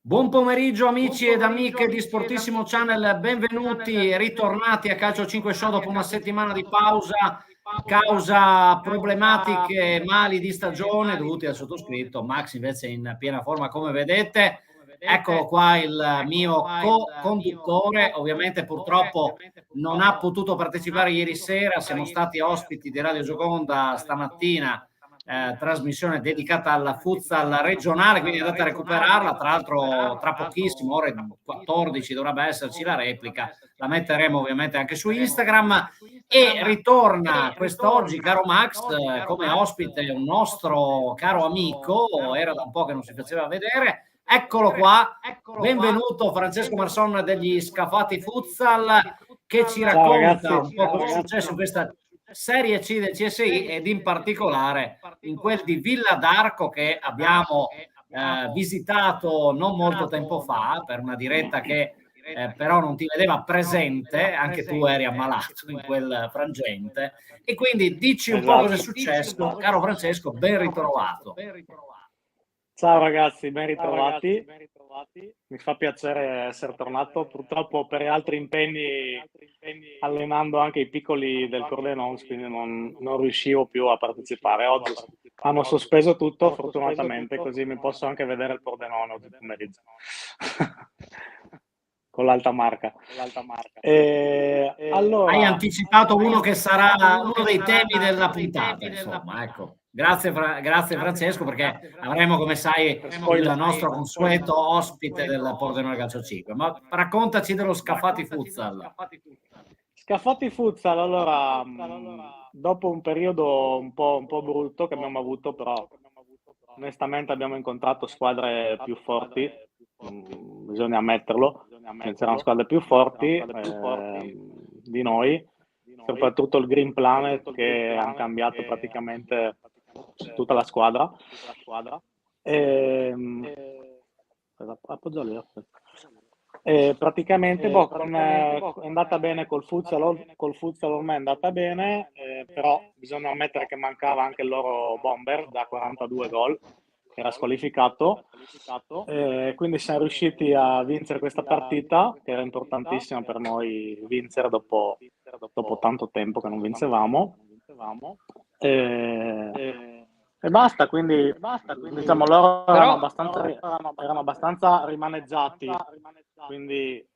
Buon pomeriggio amici ed amiche di Sportissimo Channel, benvenuti, ritornati a Calcio 5 Show dopo una settimana di pausa causa problematiche mali di stagione dovuti al sottoscritto. Max invece è in piena forma come vedete. Eccolo qua il mio co-conduttore, ovviamente purtroppo non ha potuto partecipare ieri sera, siamo stati ospiti di Radio Gioconda stamattina, trasmissione dedicata alla futsal regionale, quindi andate a recuperarla. Tra l'altro tra pochissimo, ore 14, dovrebbe esserci la replica, la metteremo ovviamente anche su Instagram. E ritorna quest'oggi, caro Max, come ospite un nostro caro amico, era da un po' che non si faceva vedere. Eccolo qua, benvenuto Francesco Marson degli Scafati Futsal, che ci racconta un po' cosa è successo in questa Serie C del CSI ed in particolare in quel di Villa d'Arco che abbiamo visitato non molto tempo fa per una diretta che però non ti vedeva presente, anche tu eri ammalato in quel frangente, e quindi dici un po' cosa è successo, caro Francesco, ben ritrovato. Ciao ragazzi, ben ritrovati. Mi fa piacere essere tornato. Purtroppo per altri impegni, allenando anche i piccoli del Cordenons, quindi non riuscivo più a partecipare. Oggi hanno sospeso tutto, fortunatamente, così mi posso anche vedere il Pordenone oggi pomeriggio. Con l'alta marca. Allora, hai anticipato uno che sarà uno dei temi della puntata, insomma, ecco. Grazie Francesco, perché avremo, come sai, il nostro consueto ospite del Pordenone Calcio 5. Ma raccontaci dello Scafati Futsal. Scafati Futsal, allora, dopo un periodo un po' brutto che abbiamo avuto, però onestamente abbiamo incontrato squadre più forti, bisogna ammetterlo, c'erano squadre più forti di noi, soprattutto il Green Planet che hanno cambiato praticamente tutta la squadra. Appoggia lì. Praticamente è andata bene col futsal ormai è andata bene, però bisogna ammettere che mancava anche il loro bomber da 42 gol, che era squalificato, quindi siamo riusciti a vincere questa partita, che era importantissima per noi vincere dopo tanto tempo che non vincevamo. E basta, quindi diciamo loro erano abbastanza rimaneggiati, quindi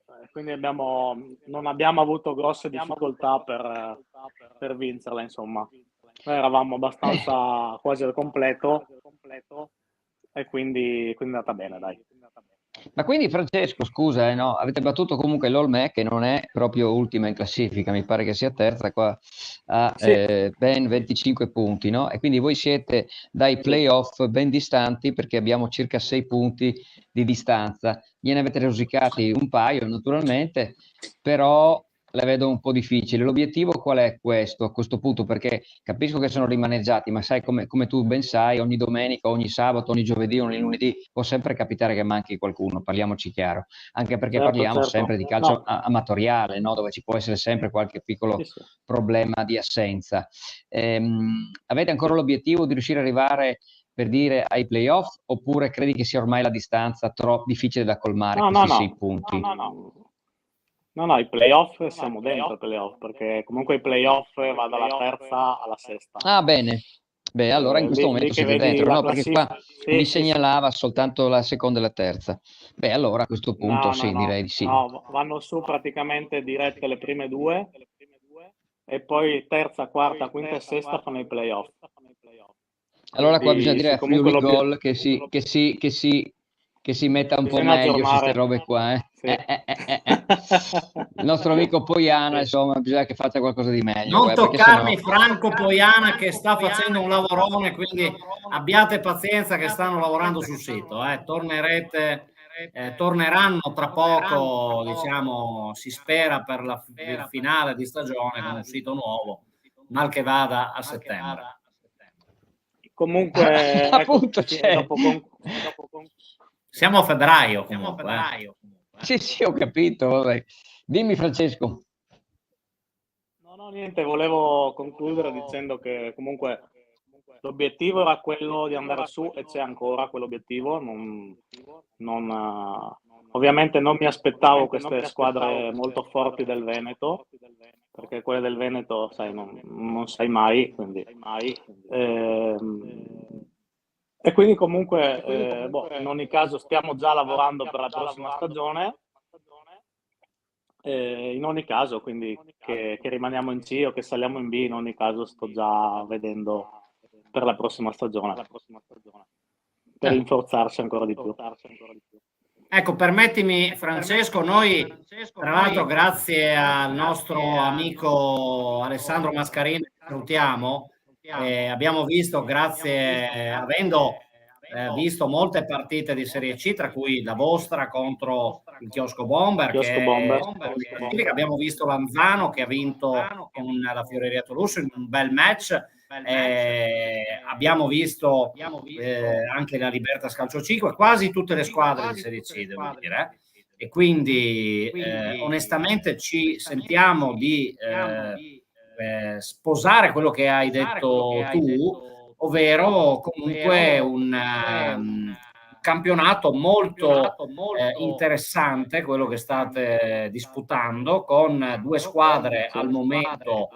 non abbiamo avuto grosse difficoltà per vincerla, insomma. Noi eravamo abbastanza quasi al completo e quindi è andata bene, dai. Ma quindi Francesco, scusa, no? Avete battuto comunque l'Olmè che non è proprio ultima in classifica, mi pare che sia terza qua a Sì. ben 25 punti, no? E quindi voi siete dai playoff ben distanti perché abbiamo circa 6 punti di distanza. Gliene avete rosicati un paio naturalmente, però la vedo un po' difficile. L'obiettivo qual è questo, a questo punto? Perché capisco che sono rimaneggiati, ma sai come tu ben sai, ogni domenica, ogni sabato, ogni giovedì, ogni lunedì può sempre capitare che manchi qualcuno, parliamoci chiaro, anche perché parliamo Certo. sempre di calcio No. amatoriale, no? Dove ci può essere sempre qualche piccolo Sì. problema di assenza. Avete ancora l'obiettivo di riuscire ad arrivare, per dire, ai playoff, oppure credi che sia ormai la distanza troppo difficile da colmare, questi 6 punti? No, i playoff siamo dentro i playoff, perché comunque i playoff va dalla terza alla sesta. Ah, bene. Beh, allora in questo momento siete dentro, no? Perché qua mi segnalava soltanto la seconda e la terza. Beh, allora a questo punto sì, direi di sì. No, vanno su praticamente dirette le prime due e poi terza, quarta, quinta e sesta fanno i playoff. Allora qua bisogna dire a comunque Fury Goal che si metta un po' bisogna meglio su queste aggiornare. robe qua, eh. Sì. Il nostro amico Poiana, insomma, bisogna che faccia qualcosa di meglio. Non Perché toccarmi sennò... Franco Poiana che sta facendo un lavorone, quindi abbiate pazienza che stanno lavorando sul sito. Torneranno tra poco, diciamo, si spera per il finale di stagione con un sito nuovo, mal che vada a settembre. Comunque, Appunto, ecco, c'è. Siamo a febbraio comunque. Sì, ho capito. Vabbè. Dimmi Francesco. No, niente, volevo concludere dicendo che comunque l'obiettivo era quello di andare su e c'è ancora quell'obiettivo, Ovviamente non mi aspettavo queste squadre molto forti del Veneto, perché quelle del Veneto, sai, non sai mai, quindi. E quindi comunque, in ogni caso stiamo già lavorando per la prossima stagione. In ogni caso, quindi che rimaniamo in C o che saliamo in B, in ogni caso sto già vedendo per la prossima stagione, per rinforzarsi ancora di più. Ecco, permettimi Francesco, noi tra l'altro grazie al nostro amico Alessandro Mascarini, che salutiamo, abbiamo visto, avendo visto molte partite di Serie C, tra cui la vostra contro il Chiosco Bomber, abbiamo visto Lanzano che ha vinto con la Fioreria Toulouse in un bel match. Abbiamo visto anche la Libertas Calcio 5, quasi tutte le squadre di Serie C, devo dire, e quindi onestamente ci sentiamo di sposare quello che hai detto tu, ovvero comunque un campionato molto interessante, quello che state disputando, con due squadre al momento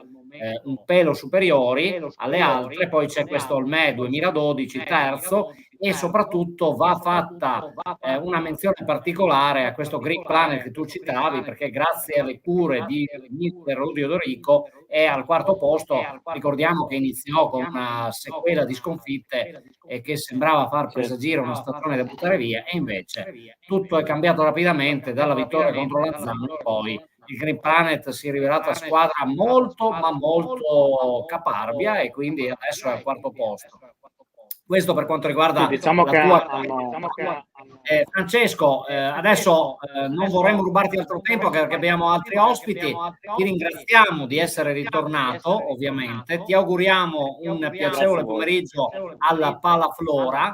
un pelo superiori alle altre, poi c'è questo Olmè 2012 terzo, e soprattutto va fatta una menzione particolare a questo Green Planet che tu citavi, perché grazie alle cure di mister Rudy Dorico è al quarto posto. Ricordiamo che iniziò con una sequela di sconfitte che sembrava far presagire una stagione da buttare via, e invece tutto è cambiato rapidamente dalla vittoria contro Lanzano. Poi il Green Planet si è rivelata squadra molto ma molto caparbia, e quindi adesso è al quarto posto. Questo per quanto riguarda diciamo la che tua. Francesco, adesso non vorremmo rubarti altro tempo perché abbiamo altri ospiti. Ti ringraziamo di essere ritornato, ovviamente. Ti auguriamo un piacevole pomeriggio alla Palaflora.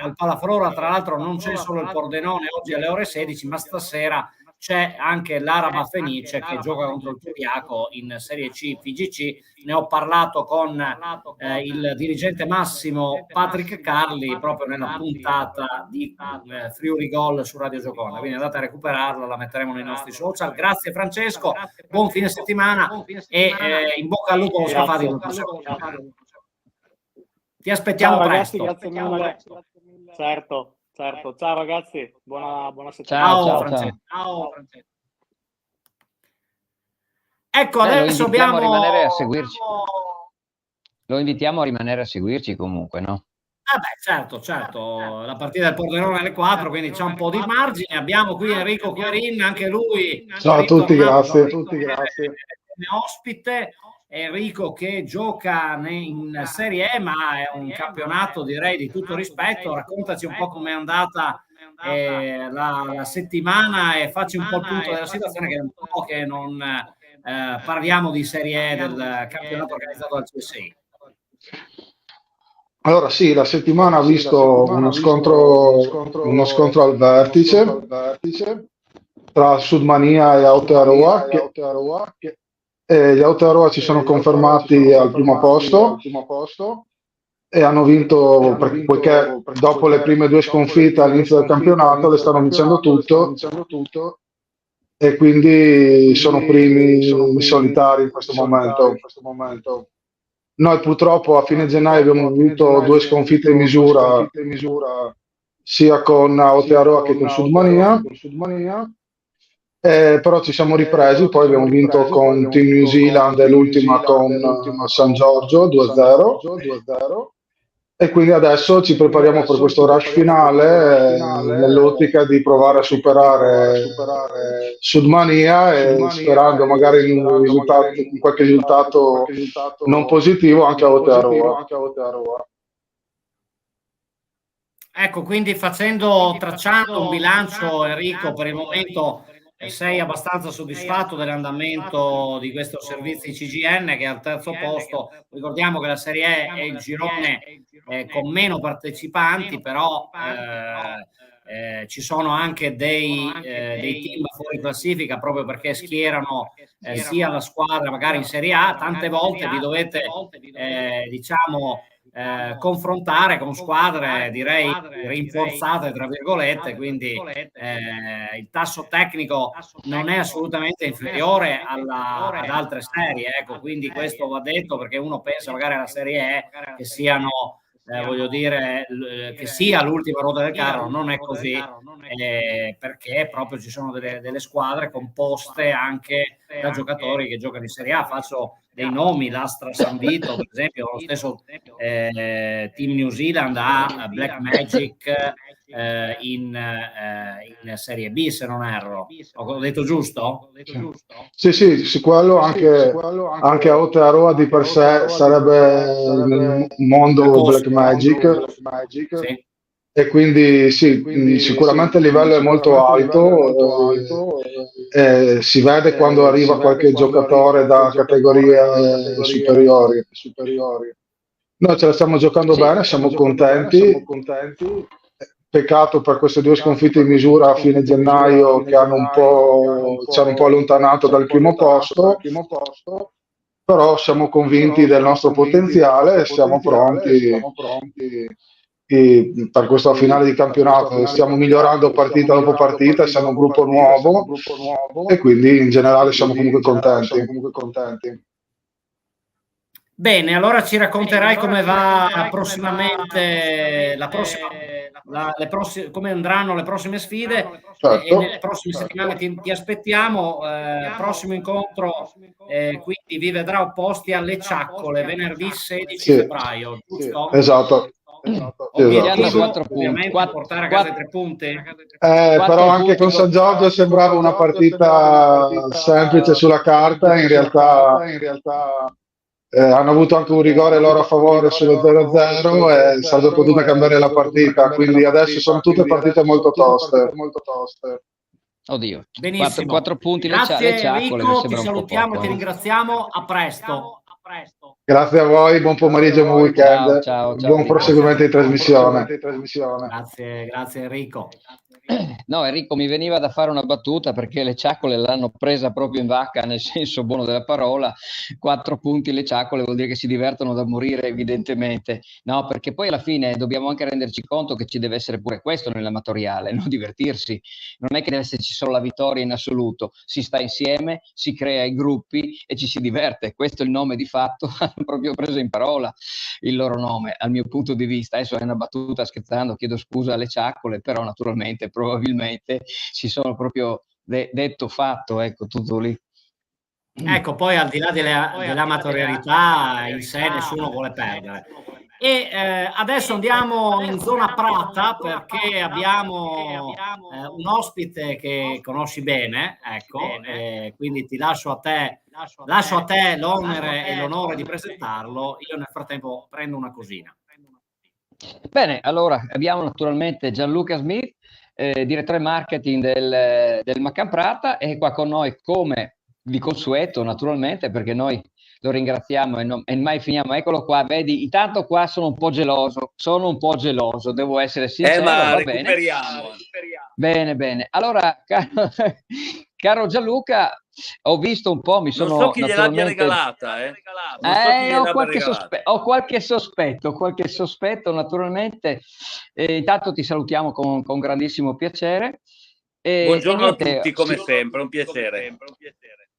Al Palaflora, tra l'altro, non c'è solo il Pordenone oggi alle ore 16, ma stasera c'è anche l'Araba Fenice che gioca contro il Turiaco in Serie C FIGC. Ne ho parlato con il dirigente massimo Patrick Carli proprio nella puntata di Friuli Gol su Radio Gioconda, quindi andate a recuperarla, la metteremo nei nostri social. Grazie Francesco, buon fine settimana e in bocca al lupo allo Scafati. Ti aspettiamo ragazzi, presto. grazie mille. Certo. Ciao ragazzi, buona settimana. Ciao Francesco. Ecco, adesso abbiamo. Lo invitiamo a rimanere a seguirci comunque, no? Certo, la partita del Pordenone alle 4, quindi c'è un po' di margine. Abbiamo qui Enrico Querin, anche lui. Ciao a tutti, grazie. Come ospite. Enrico che gioca in Serie E, ma è un campionato direi di tutto rispetto. Raccontaci un po' com'è andata la settimana e facci un po' il punto della situazione, che è un po' che non parliamo di Serie E del campionato organizzato dal CSI. Allora sì, la settimana ha visto uno scontro al vertice tra Sudmania e Aotearoa, gli Aotearoa ci sono confermati al primo posto e hanno vinto, poiché dopo le prime due sconfitte all'inizio del campionato le stanno vincendo tutto, e quindi sono primi in solitario in questo momento. Noi purtroppo a fine gennaio abbiamo avuto due sconfitte in misura, sia con Aotearoa che con Sudmania. Però ci siamo ripresi, poi abbiamo vinto con Team New Zealand e l'ultima con San Giorgio 2-0, e quindi adesso ci prepariamo per questo rush finale nell'ottica di provare a superare Sudmania, e sperando magari in qualche risultato non positivo anche a Aotearoa. Ecco, quindi tracciando un bilancio, Enrico, per il momento sei abbastanza soddisfatto dell'andamento di questo servizio CGN, che è al terzo posto. Ricordiamo che la Serie E è il girone con meno partecipanti, però ci sono anche dei team fuori classifica, proprio perché schierano sia la squadra magari in Serie A. Tante volte vi dovete confrontare con squadre direi rinforzate tra virgolette, quindi il tasso tecnico non è assolutamente inferiore ad altre serie, ecco, quindi questo va detto, perché uno pensa magari alla Serie E che siano voglio dire che sia l'ultima ruota del carro, non è così, perché proprio ci sono delle squadre composte anche da giocatori che giocano in Serie A. Faccio dei nomi: l'Astra San Vito, per esempio, lo stesso Team New Zealand ha Black Magic in Serie B, se non erro. Ho detto giusto? Sì, quello anche Aotearoa di per sé sarebbe nel mondo Black Magic. Sì. E quindi sì, sicuramente il livello è molto alto, si vede quando arriva qualche giocatore da categorie superiori. Noi ce la stiamo giocando bene, siamo contenti. Peccato per queste 2 sconfitte in misura a fine gennaio che ci hanno un po' allontanato dal primo posto, però siamo convinti del nostro potenziale e siamo pronti per questa finale di campionato. Stiamo migliorando partita dopo partita, siamo un gruppo nuovo e quindi in generale siamo comunque contenti. Bene, allora ci racconterai come va prossimamente come andranno le prossime sfide, Certo. e nelle prossime settimane ti aspettiamo. Prossimo incontro quindi vi vedrà opposti alle Ciaccole venerdì 16 febbraio, giusto? Esatto. Obiettivo Esatto. ovviamente portare a casa i 3 punti. Però anche con San Giorgio sembrava una partita semplice sulla carta, in realtà hanno avuto anche un rigore loro a favore sullo 0-0 e sarebbe potuta cambiare la partita, quindi adesso sono tutte partite molto toste. Oddio, Benissimo. 4 punti Grazie le Ciaccole, mi Enrico, ti sembra un po' salutiamo e poco, ti ringraziamo. A presto. Grazie a voi, buon pomeriggio, buon weekend, Ciao, buon Enrico. proseguimento di trasmissione. Grazie Enrico. No, Enrico, mi veniva da fare una battuta perché le Ciaccole l'hanno presa proprio in vacca, nel senso buono della parola. 4 punti le Ciaccole vuol dire che si divertono da morire, evidentemente. No, perché poi alla fine dobbiamo anche renderci conto che ci deve essere pure questo nell'amatoriale, no? Divertirsi. Non è che deve esserci solo la vittoria in assoluto, si sta insieme, si crea i gruppi e ci si diverte. Questo è il nome di fatto, hanno proprio preso in parola il loro nome, al mio punto di vista. Adesso è una battuta scherzando, chiedo scusa alle Ciaccole, però naturalmente probabilmente si sono proprio detto fatto, ecco, tutto lì. Ecco, poi al di là dell'amatorialità in sé nessuno vuole perdere. E adesso andiamo in zona Prata perché abbiamo un ospite che conosci bene, ecco, quindi ti lascio a te l'onere e l'onore di presentarlo. Io nel frattempo prendo una cosina. Bene, allora abbiamo naturalmente Gianluca Smith, direttore marketing del Macam Prata, è qua con noi come di consueto, naturalmente, perché noi lo ringraziamo e mai finiamo. Eccolo qua, vedi, intanto qua sono un po' geloso, devo essere sincero, ma va recuperiamo. Bene. Allora, caro Gianluca, ho visto un po', Non so chi gliel'abbia regalata, ho qualche sospetto, naturalmente. Intanto ti salutiamo con grandissimo piacere. Buongiorno a tutti, come sempre, un piacere.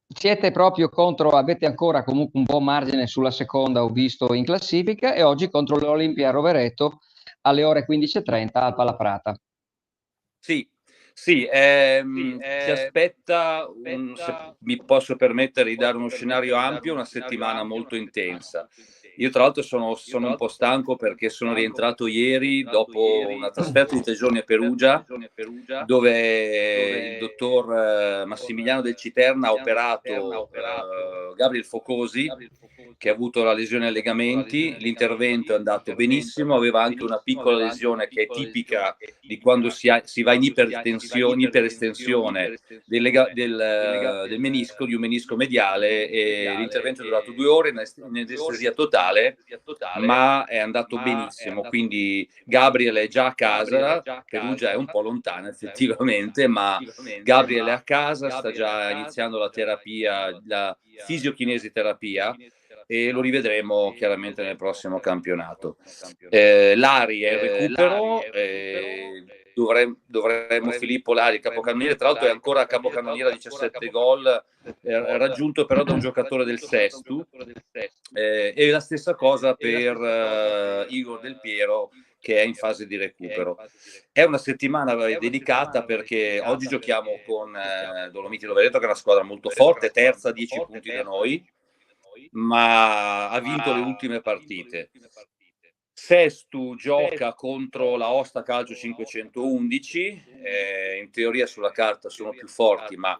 Siete proprio avete ancora comunque un buon margine sulla seconda, ho visto in classifica, e oggi contro l'Olimpia Rovereto alle ore 15:30 al Palaprata. Sì, ci aspetta, se mi posso permettere di dare uno scenario ampio, una settimana molto intensa. Io tra l'altro sono un po' stanco perché sono rientrato ieri dopo una trasferta di 3 giorni a Perugia, dove il dottor Massimiliano del Citerna ha operato Gabriel Focosi, che ha avuto la lesione ai legamenti. L'intervento è andato benissimo, aveva anche una piccola lesione che è tipica di quando si va in iperestensione del menisco, di un menisco mediale, e l'intervento è durato 2 ore in anestesia totale, ma è andato benissimo. Quindi Gabriel è già a casa, Perugia è un po' lontana effettivamente, ma Gabriel è a casa, sta già iniziando la terapia, la fisiokinesiterapia, e lo rivedremo chiaramente nel prossimo campionato. Lari è in recupero, dovremmo Filippo Lari, capocannoniere, tra l'altro è ancora capocannoniere a 17 gol, raggiunto però da un giocatore del Sestu, e la stessa cosa per Igor Del Piero, che è in fase di recupero. È una settimana dedicata perché oggi giochiamo con Dolomiti Rovereto, che è una squadra molto forte, terza a 10 punti da noi, ma ha vinto le ultime partite. Sestu gioca contro la Aosta Calcio 511, in teoria sulla carta sono più forti, ma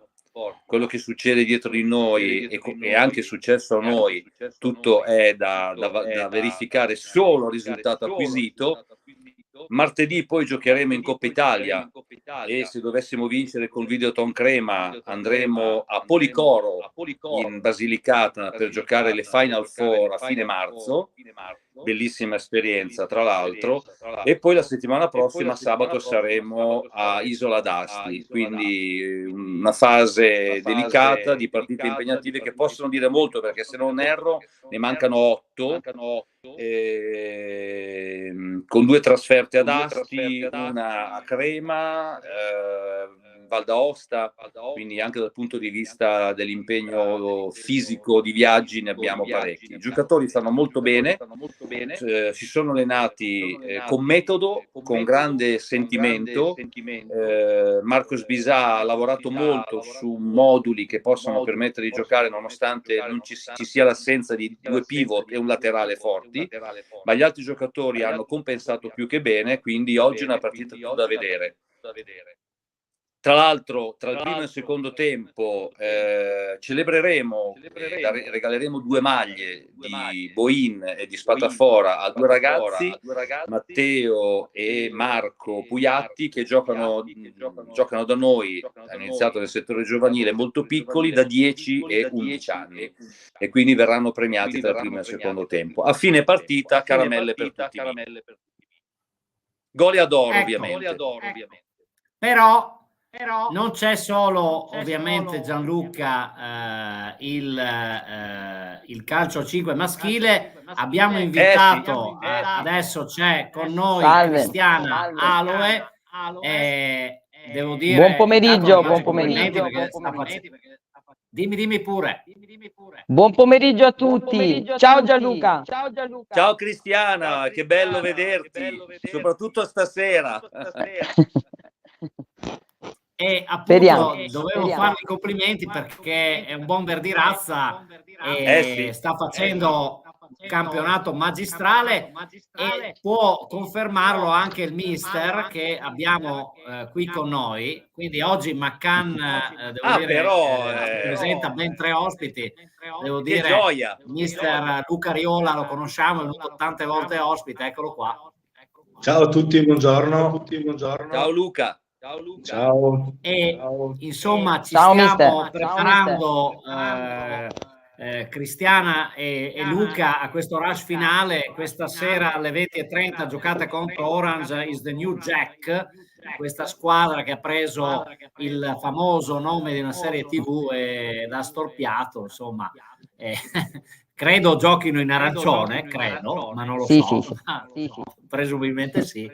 quello che succede dietro di noi e anche successo a noi, tutto è da verificare solo il risultato acquisito. Martedì poi giocheremo in Coppa Italia e se dovessimo vincere col Videoton Crema andremo a Policoro in Basilicata per giocare le Final Four a fine marzo, bellissima esperienza tra l'altro, e poi la settimana prossima sabato saremo a Isola d'Asti, quindi una fase delicata di partite impegnative che possono dire molto, perché se non erro ne mancano 8, con 2 trasferte ad Asti, una a Crema, Val d'Aosta, quindi anche dal punto di vista dell'impegno fisico di viaggi ne abbiamo parecchi. I giocatori stanno molto bene, si sono allenati con metodo, con grande sentimento. Marco Sbisà ha lavorato molto su moduli che possono permettere di giocare nonostante non ci sia l'assenza di 2 pivot e un laterale forti, ma gli altri giocatori hanno compensato più che bene, quindi oggi è una partita più da vedere. Tra l'altro, tra il primo e il secondo tempo celebreremo, regaleremo 2 maglie di Boin e di Spatafora a 2 ragazzi, Matteo e Marco Pugliatti, che giocano da noi, hanno iniziato nel settore giovanile, molto piccoli, da 10 e 11 anni, e quindi verranno premiati tra il primo e il secondo tempo. A fine partita, caramelle per tutti. Goleador, ovviamente. Però non c'è solo ovviamente Gianluca il calcio a 5 maschile, abbiamo invitato, adesso c'è con noi Cristiana Aloe, devo dire buon pomeriggio, dimmi pure. Buon pomeriggio a tutti. Ciao Gianluca. Ciao Cristiana, che bello vederti, soprattutto stasera. E appunto dovevo farvi i complimenti perché è un bomber di razza e sta facendo un campionato magistrale, e può confermarlo anche il mister che abbiamo qui con noi. Quindi oggi Maccan devo dire presenta ben 3 ospiti, devo dire, gioia. Mister Luca Riola lo conosciamo, è venuto tante volte ospite, eccolo qua. Ciao a tutti, buongiorno. Ciao Luca. Ciao. E insomma ci Ciao, stiamo mister. preparando Cristiana e Luca a questo rush finale. Questa sera alle 20:30 giocate contro Orange is the New Jack, questa squadra che ha preso il famoso nome di una serie TV da storpiato, insomma. Credo giochino in arancione, credo, ma non lo so. Sì. Presumibilmente sì.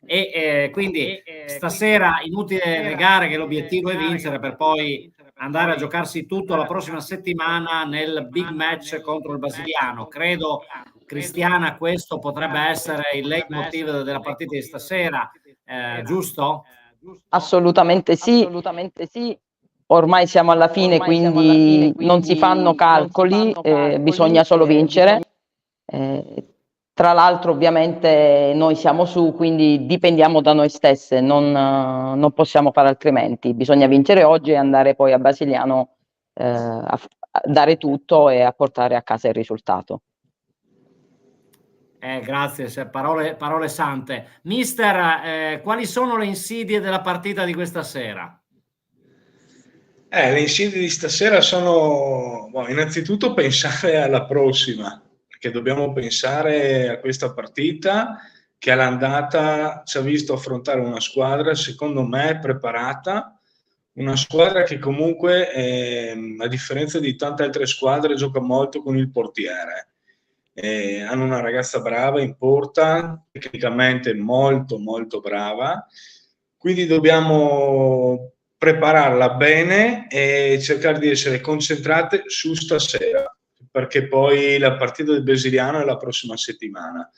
E quindi stasera inutile negare che l'obiettivo è vincere per poi andare a giocarsi tutto la prossima settimana nel big match contro il Basiliano. Credo, Cristiana, questo potrebbe essere il leitmotiv della partita di stasera, giusto? Assolutamente sì. Ormai siamo alla fine, quindi non si fanno calcoli, bisogna solo vincere. Tra l'altro ovviamente noi siamo su, quindi dipendiamo da noi stesse, non possiamo fare altrimenti. Bisogna vincere oggi e andare poi a Basiliano a dare tutto e a portare a casa il risultato. Grazie, parole sante. Mister, quali sono le insidie della partita di questa sera? Le insidie di stasera sono, innanzitutto pensare alla prossima, perché dobbiamo pensare a questa partita che all'andata ci ha visto affrontare una squadra, secondo me, preparata, una squadra che comunque, a differenza di tante altre squadre, gioca molto con il portiere. Hanno una ragazza brava in porta, tecnicamente molto molto brava, quindi dobbiamo prepararla bene e cercare di essere concentrate su stasera, perché poi la partita del Brasiliano è la prossima settimana.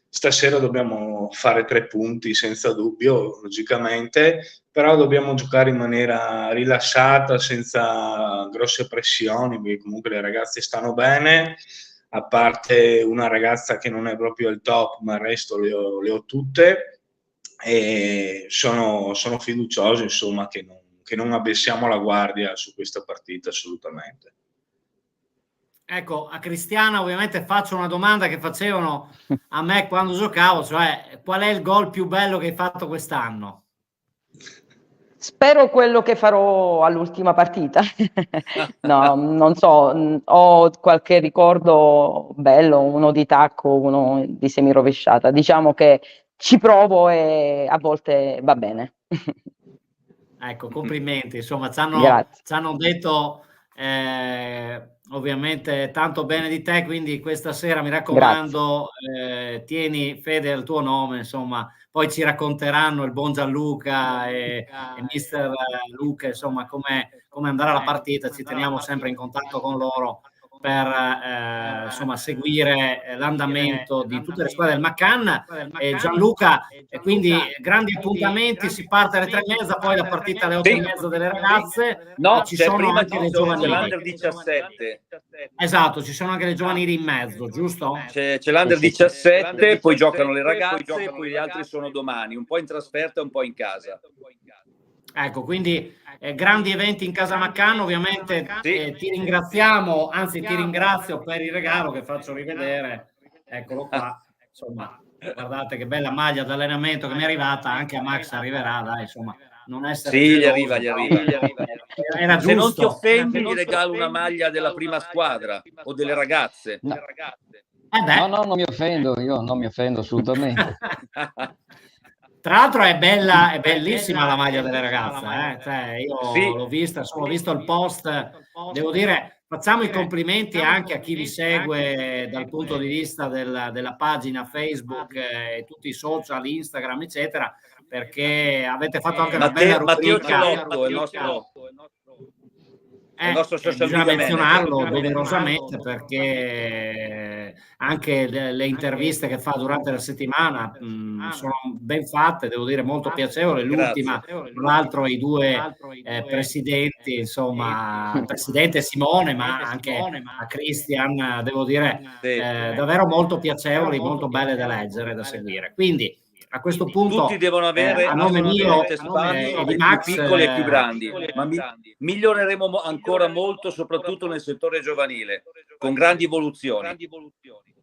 Stasera dobbiamo fare 3 punti senza dubbio, logicamente, però dobbiamo giocare in maniera rilassata, senza grosse pressioni, perché comunque le ragazze stanno bene, a parte una ragazza che non è proprio il top, ma il resto le ho tutte, e sono fiducioso, insomma, che non abbassiamo la guardia su questa partita assolutamente. Ecco, a Cristiana ovviamente faccio una domanda che facevano a me quando giocavo, cioè qual è il gol più bello che hai fatto quest'anno? Spero quello che farò all'ultima partita. No, non so, ho qualche ricordo bello, uno di tacco, uno di semirovesciata. Diciamo che ci provo e a volte va bene. Ecco, complimenti, insomma, ci Grazie. hanno detto ovviamente tanto bene di te, quindi questa sera mi raccomando, tieni fede al tuo nome, insomma, poi ci racconteranno il buon Gianluca e mister Luca, insomma, come andrà la partita, ci teniamo sempre in contatto con loro per insomma, seguire l'andamento di tutte le squadre del McCann. Gianluca, e quindi grandi appuntamenti, si parte alle 3:30, poi la partita alle 8:30 delle ragazze. No, Ci sono prima anche le c'è giovanili. l'Under 17. Esatto, ci sono anche le giovanili in mezzo, giusto? C'è l'Under 17, poi giocano le ragazze, poi gli altri sono domani, un po' in trasferta e un po' in casa. Ecco, quindi grandi eventi in casa McCann, ovviamente ti ringraziamo, anzi ti ringrazio per il regalo che faccio rivedere, eccolo qua, insomma, guardate che bella maglia d'allenamento che mi è arrivata, anche a Max arriverà, dai, insomma, non essere Sì, geloso, gli arriva. Era Se non ti giusto. offendi, gli regalo una maglia della prima squadra o delle ragazze. No. Beh. No, non mi offendo, io non mi offendo assolutamente. Tra l'altro è bella, è bellissima la maglia delle ragazze, cioè io Sì. l'ho vista, ho visto il post, devo dire, facciamo i complimenti anche a chi vi segue dal punto di vista della pagina Facebook e tutti i social, Instagram, eccetera, perché avete fatto anche una bella Matteo rubrica. Celotto è il nostro social bisogna media menzionarlo manager. doverosamente, perché anche le interviste che fa durante la settimana sono ben fatte, devo dire molto piacevole. L'ultima, tra l'altro, i due presidenti, insomma, il presidente Simone, ma anche a Christian, devo dire, davvero molto piacevoli, molto belle da leggere, da seguire. Quindi a questo punto tutti devono avere a nome mio spazi, e di i Max, più piccoli e i più grandi, ma miglioreremo ancora molto, soprattutto nel settore giovanile, con grandi evoluzioni.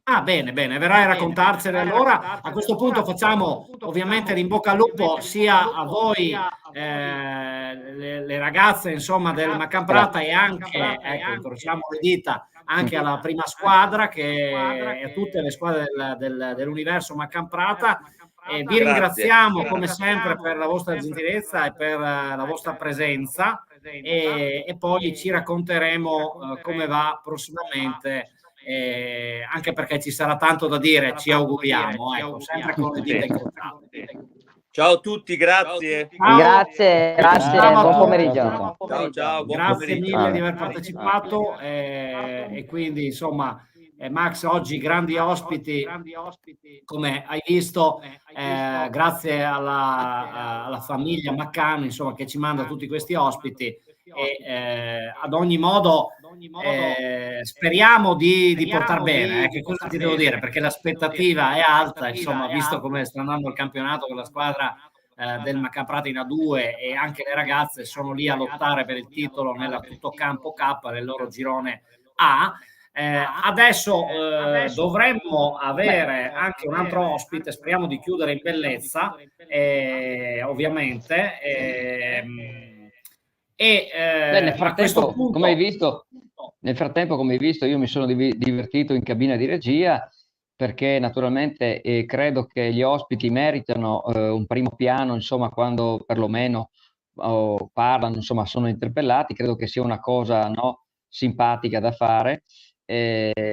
Ah, bene, verrai a raccontarcene allora. A questo punto facciamo ovviamente l'in bocca al lupo sia a voi, le ragazze, insomma, del McCann Prata, e anche, ecco, incrociamo le dita, anche alla prima squadra, e a tutte le squadre dell'universo McCann Prata. Vi ringraziamo come sempre per la vostra gentilezza e per la vostra presenza, e poi ci racconteremo come va prossimamente, anche perché ci sarà tanto da dire, ci auguriamo, ecco, sempre con le dita incrociate. Ciao a tutti, grazie. Ciao. Grazie, buon pomeriggio. Ciao, buon Grazie pomeriggio. mille di aver partecipato, e quindi insomma, Max, oggi grandi ospiti, come hai visto, grazie alla famiglia McCann, insomma, che ci manda tutti questi ospiti, e ad ogni modo speriamo di portar bene, che cosa ti devo dire, perché l'aspettativa è alta, insomma, visto come sta andando il campionato con la squadra del McCann Prata in A2, e anche le ragazze sono lì a lottare per il titolo nella Tuttocampo K, nel loro girone A. Adesso dovremmo avere anche un altro ospite, speriamo di chiudere in bellezza, ovviamente, nel frattempo, come hai visto, io mi sono divertito in cabina di regia, perché naturalmente credo che gli ospiti meritano un primo piano, insomma, quando perlomeno o parlano, insomma, sono interpellati, credo che sia una cosa, no, simpatica da fare,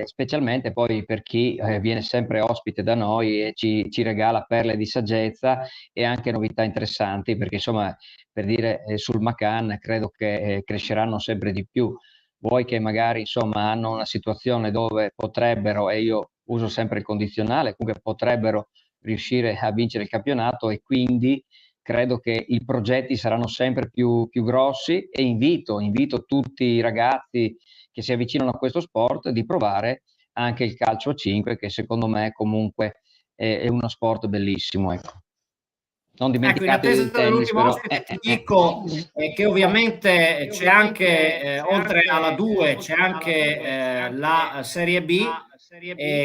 specialmente poi per chi viene sempre ospite da noi e ci regala perle di saggezza e anche novità interessanti, perché insomma, per dire, sul Macan credo che cresceranno sempre di più. Vuoi che magari insomma hanno una situazione dove potrebbero, e io uso sempre il condizionale, comunque potrebbero riuscire a vincere il campionato, e quindi credo che i progetti saranno sempre più grossi, e invito tutti i ragazzi che si avvicinano a questo sport di provare anche il calcio a 5, che secondo me comunque è uno sport bellissimo, ecco. Non dimenticate in il attesa tennis, dell'ultimo però. ospite ti dico che ovviamente c'è anche, oltre alla 2, c'è anche la Serie B,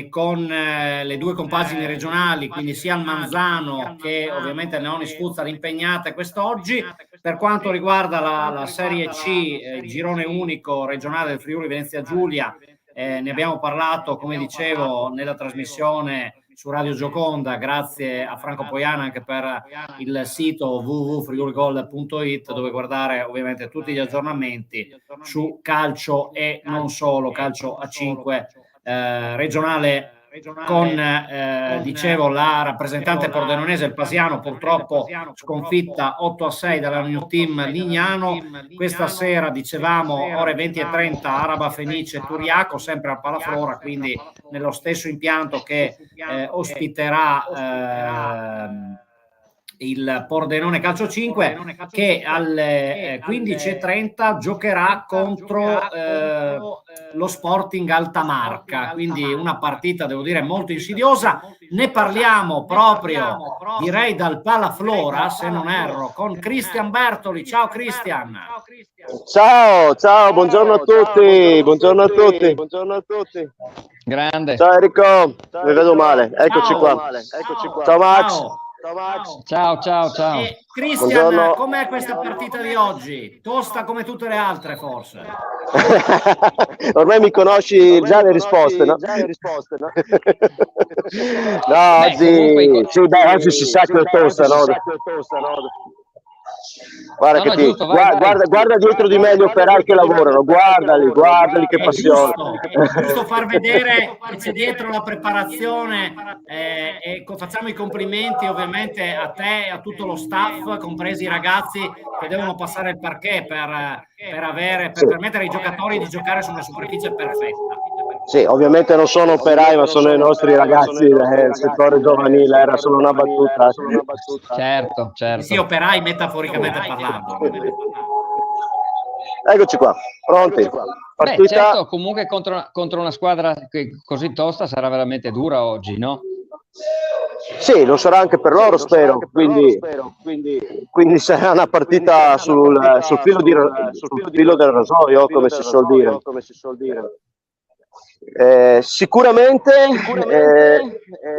con le 2 compagini regionali, quindi sia il Manzano che ovviamente il Leonis Futsal impegnate quest'oggi. Per quanto riguarda la Serie C, girone unico regionale del Friuli Venezia Giulia, ne abbiamo parlato, come dicevo, nella trasmissione su Radio Gioconda, grazie a Franco Poiana anche per il sito www.friuligol.it, dove guardare ovviamente tutti gli aggiornamenti su calcio e non solo, calcio a 5 regionale, con dicevo la rappresentante pordenonese, il Pasiano, purtroppo sconfitta 8-6 dalla New Team Lignano. Questa sera, dicevamo, ore 20:30, Araba Fenice Turiaco, sempre al Palaflora, quindi nello stesso impianto che ospiterà il Pordenone Calcio 5, che alle 15:30 giocherà contro lo Sporting Altamarca, quindi una partita, devo dire, molto insidiosa. Ne parliamo proprio, direi, dal Palaflora, se non erro, con Cristian Bertoli. Ciao Cristian. Ciao, buongiorno a tutti, buongiorno a tutti. Grande. Ciao Enrico, mi vedo male, eccoci qua. Ciao Max. Ciao. Cristian, com'è questa partita di oggi? Tosta come tutte le altre, forse? Ormai mi conosci già le risposte, no? No, oggi si sa che è tosta, no? Guarda, guarda dietro di me gli operai che lavorano, guardali che passione. Giusto far vedere che c'è dietro la preparazione, e facciamo i complimenti ovviamente a te e a tutto lo staff, compresi i ragazzi che devono passare il parquet per permettere ai giocatori di giocare su una superficie perfetta. Sì, ovviamente non sono operai, ma sono i nostri ragazzi del settore giovanile, era solo una battuta. Certo. Sì, operai metaforicamente parlando. Eccoci qua, pronti. Beh, certo, comunque contro una squadra così tosta sarà veramente dura oggi, no? Sì, lo sarà anche per loro, spero. Quindi sarà una partita sul filo del rasoio, come si suol dire. Sicuramente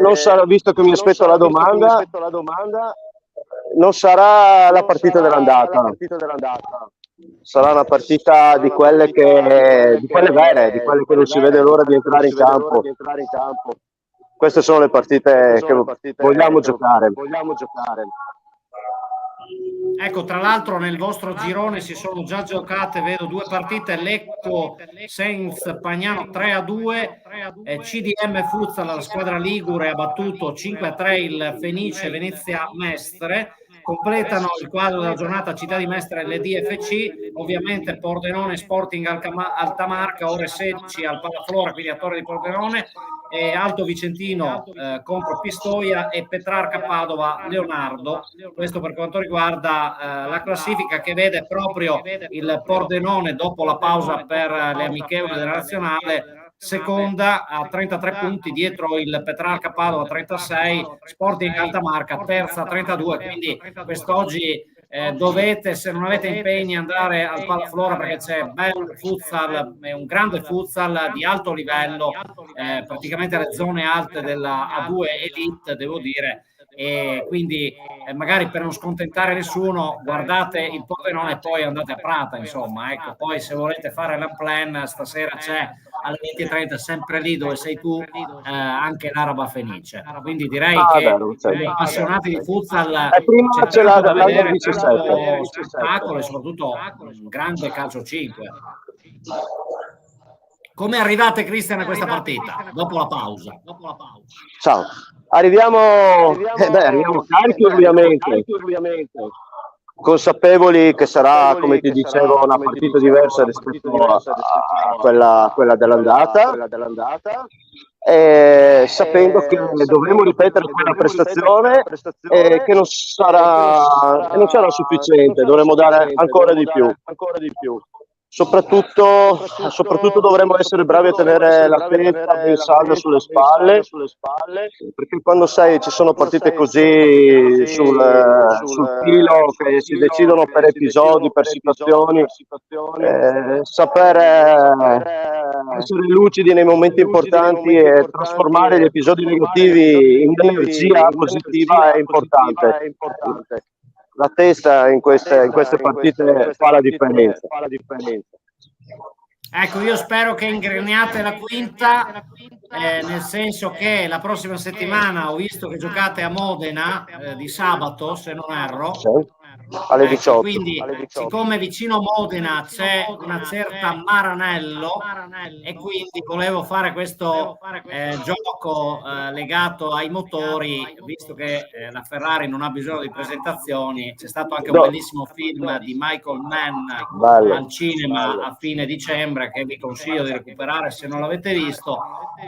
non sarà, visto che mi aspetto la domanda, non sarà la partita dell'andata. Sarà una partita di quelle vere, di quelle che non si vede l'ora di entrare in campo. Queste sono le partite che vogliamo giocare. Ecco, tra l'altro nel vostro girone si sono già giocate, vedo, 2 partite: Lecco Sainz Pagnano 3-2, CDM Futsal, la squadra ligure, ha battuto 5-3 il Fenice Venezia Mestre. Completano il quadro della giornata Città di Mestre e l'EDFC, ovviamente Pordenone Sporting Altamarca, ore 16 al Palaflora, quindi a Torre di Pordenone, e Alto Vicentino contro Pistoia e Petrarca Padova Leonardo. Questo per quanto riguarda la classifica, che vede proprio il Pordenone, dopo la pausa per le amichevoli della nazionale, seconda a 33 punti, dietro il Petrarca Padova 36, Sporting Altamarca terza a 32. Quindi quest'oggi dovete, se non avete impegni, andare al Palaflora, perché c'è bello futsal, un grande futsal di alto livello, praticamente le zone alte della A2 Elite, devo dire. E quindi magari, per non scontentare nessuno, guardate il Pordenone e poi andate a Prata, insomma, ecco. Poi se volete fare l'unplan, stasera c'è alle 20:30, sempre lì dove sei tu, anche l'Araba Fenice. Quindi direi Ah, che vero, per certo. gli appassionati di futsal prima c'è c'è tanto da l'Under vedere, 17. tanto spettacolo e soprattutto un grande calcio 5. Come arrivate, Cristian, a questa partita dopo la pausa? Ciao. Arriviamo carichi ovviamente, consapevoli che sarà, come ti dicevo, una partita diversa rispetto a quella dell'andata, e sapendo che dovremo ripetere quella prestazione e che non sarà sufficiente, dovremo dare ancora di più. Soprattutto dovremmo essere bravi a tenere la testa ben salda sulle spalle, perché quando ci sono partite così sul filo, che si decidono per episodi, per situazioni, saper essere lucidi nei momenti importanti e trasformare gli episodi negativi in energia positiva è importante. La testa in queste partite fa la differenza. Ecco, io spero che ingreniate la quinta, nel senso che la prossima settimana ho visto che giocate a Modena di sabato, se non erro. Sì. Alle 18. Quindi, siccome vicino Modena c'è una certa Maranello, e quindi volevo fare questo gioco legato ai motori, visto che la Ferrari non ha bisogno di presentazioni. C'è stato anche un bellissimo film di Michael Mann al cinema a fine dicembre, che vi consiglio di recuperare se non l'avete visto,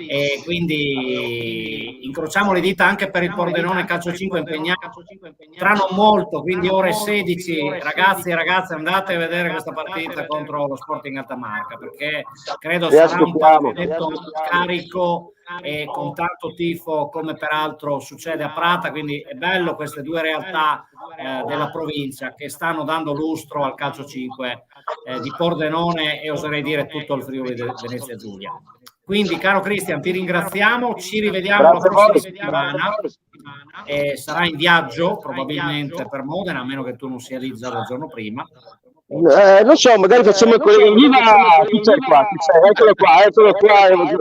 e quindi incrociamo le dita anche per il Pordenone Calcio 5 impegnato tra non molto, quindi ore 16. Ragazzi e ragazze, andate a vedere questa partita contro lo Sporting Altamarca, perché credo sarà un partito carico e con tanto tifo, come peraltro succede a Prata. Quindi è bello queste due realtà della provincia che stanno dando lustro al calcio 5 di Pordenone e oserei dire tutto il Friuli Venezia Giulia. Quindi, caro Cristian, ti ringraziamo, ci rivediamo la prossima settimana. Sarà in viaggio probabilmente per Modena, a meno che tu non sia lì già dal giorno prima. Non so, magari facciamo il collegamento. Chi c'è qua? Eccolo qua,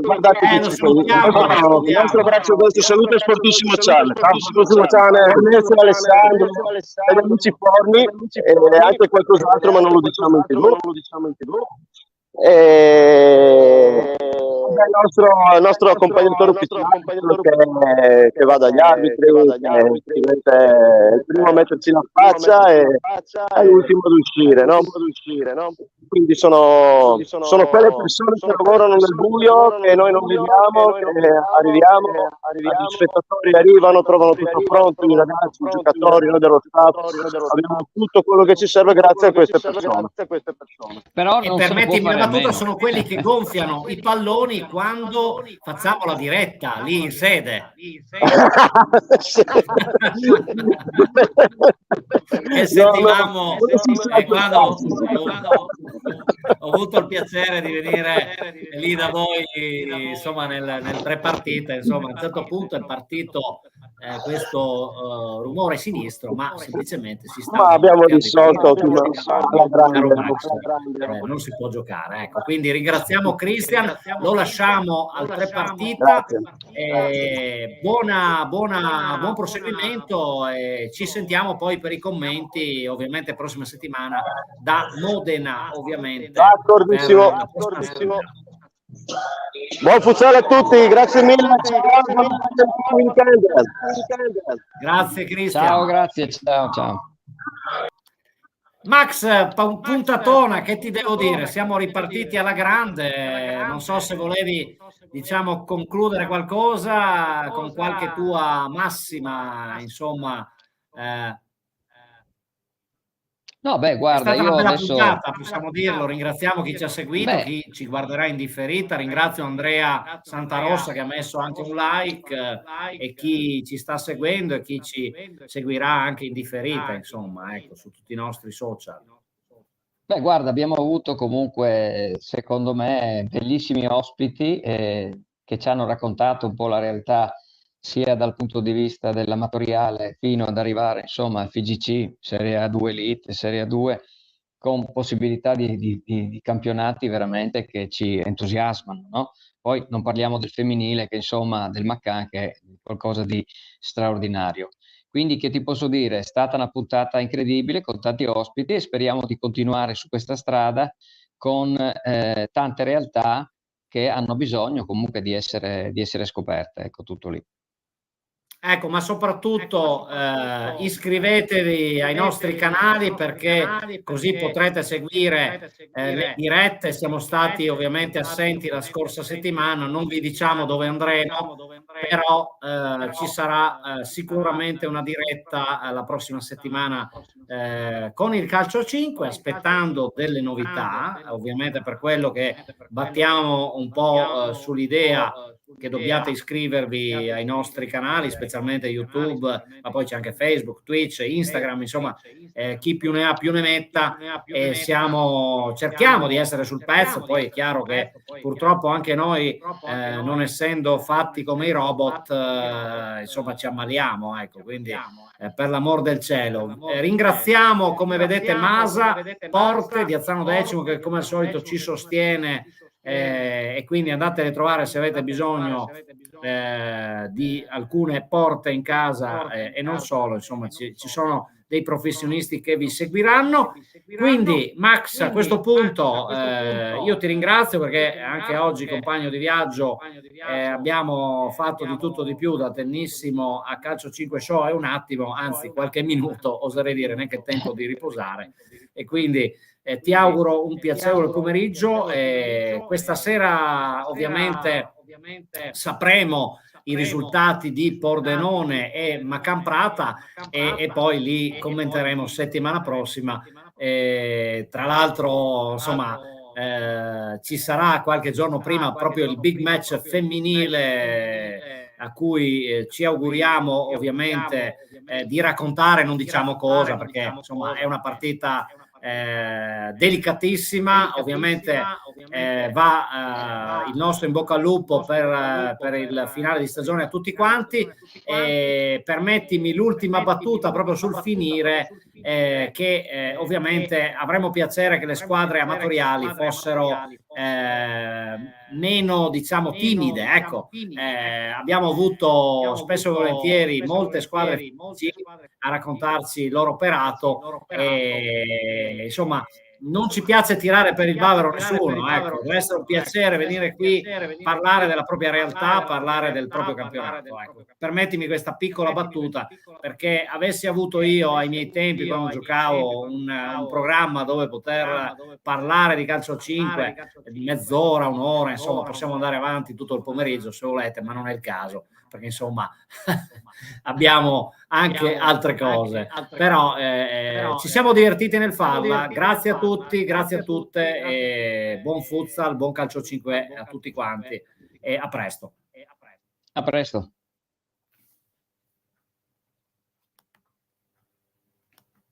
guardate chi c'è. Il nostro abbraccio, il nostro saluto sportissimo Charles. Ernesto, Alessandro, e gli amici Forni, e anche qualcos'altro, ma non lo diciamo in TV. Il nostro accompagnatore ufficiale, che va dagli arbitri, è il primo a metterci la faccia e è l'ultimo ad uscire, no? Quindi sono quelle persone che lavorano nel buio, che noi non vediamo, che arriviamo, gli spettatori arrivano, trovano tutto pronto, i ragazzi, i giocatori, noi dello staff, abbiamo tutto quello che ci serve grazie a queste persone. Però E non se ne può permettimi una fare a battuta, meno. sono quelli che gonfiano i palloni quando facciamo la diretta lì in sede. E sentivamo quando ho avuto il piacere di venire lì da voi, insomma, nel pre-partita, insomma, a un certo punto è partito questo rumore sinistro, ma semplicemente si sta. Ma abbiamo risolto non si può giocare, ecco. Quindi ringraziamo Cristian, lo lasciamo al pre-partita. Buon proseguimento, e ci sentiamo poi per i commenti, ovviamente prossima settimana da Modena, ovviamente. D'accordissimo. Buon futsal a tutti, grazie mille. Grazie Cristian. Ciao, grazie, ciao. Max, puntatona, che ti devo dire? Siamo ripartiti alla grande. Non so se volevi, diciamo, concludere qualcosa con qualche tua massima, insomma. No, beh, guarda, è stata io una bella adesso... puntata, possiamo dirlo. Ringraziamo chi ci ha seguito, chi ci guarderà in differita. Ringrazio Andrea Santarossa che ha messo anche un like, e chi ci sta seguendo e chi ci seguirà anche in differita, insomma, ecco, su tutti i nostri social. Beh, guarda, abbiamo avuto comunque, secondo me, bellissimi ospiti che ci hanno raccontato un po' la realtà, sia dal punto di vista dell'amatoriale fino ad arrivare, insomma, al FIGC, Serie A2 Elite, Serie A2, con possibilità di campionati veramente che ci entusiasmano, no? Poi non parliamo del femminile, che insomma del Maccan, che è qualcosa di straordinario. Quindi che ti posso dire, è stata una puntata incredibile con tanti ospiti e speriamo di continuare su questa strada con tante realtà che hanno bisogno comunque di essere scoperte. Ecco, tutto lì. Ecco, ma soprattutto iscrivetevi ai nostri canali, perché così potrete seguire le dirette. Siamo stati ovviamente assenti la scorsa settimana, non vi diciamo dove andremo, però ci sarà sicuramente una diretta la prossima settimana con il Calcio 5, aspettando delle novità, ovviamente, per quello che battiamo un po' sull'idea che dobbiate iscrivervi ai nostri canali, specialmente YouTube, ma poi c'è anche Facebook, Twitch, Instagram, insomma, chi più ne ha più ne metta, e cerchiamo di essere sul pezzo. Poi è chiaro che purtroppo anche noi, non essendo fatti come i robot, insomma, ci ammaliamo, ecco, quindi per l'amor del cielo. Ringraziamo, come vedete, Masa Porte di Azzano X, che come al solito ci sostiene, e quindi andatele a trovare se avete bisogno di alcune porte in casa, e non solo, insomma, ci sono dei professionisti che vi seguiranno. Quindi Max, a questo punto io ti ringrazio, perché anche oggi, compagno di viaggio, abbiamo fatto di tutto di più, da Tennissimo a Calcio 5 Show, e un attimo, anzi qualche minuto, oserei dire, neanche tempo di riposare, e quindi ti auguro un piacevole pomeriggio. Questa sera ovviamente sapremo i risultati di Pordenone e Maccan Prata, e poi li commenteremo settimana prossima. Tra l'altro, insomma, ci sarà qualche giorno prima proprio il big match femminile, a cui ci auguriamo ovviamente di raccontare, non diciamo cosa, perché insomma è una partita delicatissima. Ovviamente va il nostro in bocca al lupo per il finale di stagione a tutti quanti. Permettimi l'ultima battuta proprio sul finire, che ovviamente avremmo piacere che le squadre amatoriali fossero meno, diciamo, timide. Ecco, abbiamo avuto spesso e volentieri molte squadre a raccontarci il loro operato, e insomma non ci piace tirare per il bavero nessuno, ecco. Deve essere un piacere venire qui, parlare della propria realtà, parlare del proprio campionato, ecco. Permettimi questa piccola battuta, perché avessi avuto io ai miei tempi, quando giocavo, un programma dove poter parlare di calcio 5 di mezz'ora, un'ora, insomma, possiamo andare avanti tutto il pomeriggio se volete, ma non è il caso, perché insomma abbiamo anche altre cose, però ci siamo divertiti nel farla. Grazie a tutti, grazie a tutte, e buon futsal, buon calcio 5 a tutti quanti, e a presto. A presto.